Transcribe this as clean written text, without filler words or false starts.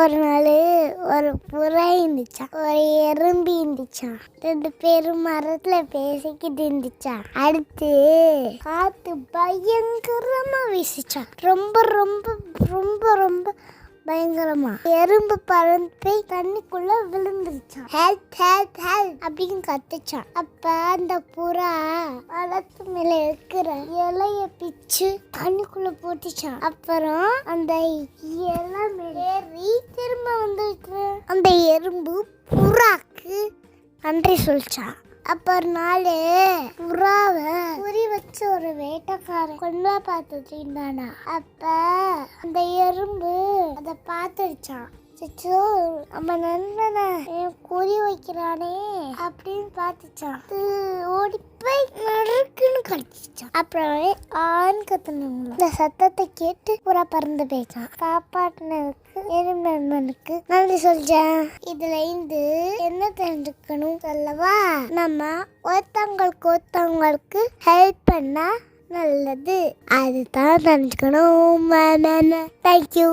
ஒரு நாள் ஒரு புறா இருந்துச்சா, ஒரு எறும்பி இருந்துச்சா. 2 பேரும் மரத்துல பேசிக்கிட்டு இருந்துச்சா. அடுத்து காத்து பயங்கரமா வீசிச்சா. ரொம்ப ரொம்ப ரொம்ப ரொம்ப பயங்கரமா. எறும்பு பறந்து போய் தண்ணிக்குள்ள விழுந்துருச்சா. ஹெல்ப் ஹெல்ப் ஹெல்ப் அப்படின்னு கத்துச்சா. அப்ப அந்த புறா மரத்து மேல இருக்கிற இலைய பிச்சு தண்ணிக்குள்ள போட்டுச்சா. அப்புறம் அந்த இலை மேல ஏறி திரும்ப வந்துட்டு அந்த எறும்பு புறாக்கு நன்றி சொல்லிச்சா. அப்ப ஒரு நாள் புறாவை குறி வச்சு ஒரு வேட்டைக்காரன் கொண்டு பார்த்துட்டு இருந்தானா. அப்ப அந்த எறும்பு அதை பார்த்துருச்சான். நம்ம நண்பனை குறி வைக்கிறானே அப்படின்னு பார்த்துச்சான். ஓடி போய் நறுக்குன்னு கடிச்சிச்சான். அப்புறம் ஆண் கத்துனாங்களா. இந்த சத்தத்தை கேட்டு புறா பறந்து போயிச்சான். காப்பாற்றினதுக்கு எறும்பு நண்பனுக்கு நன்றி சொல்றேன். இதுல இருந்து என்ன தெரிஞ்சுக்கணும் சொல்லவா? நம்ம ஒருத்தவங்களுக்கு ஹெல்ப் பண்ணா நல்லது, அதுதான் தெரிஞ்சுக்கணும். தேங்க்யூ.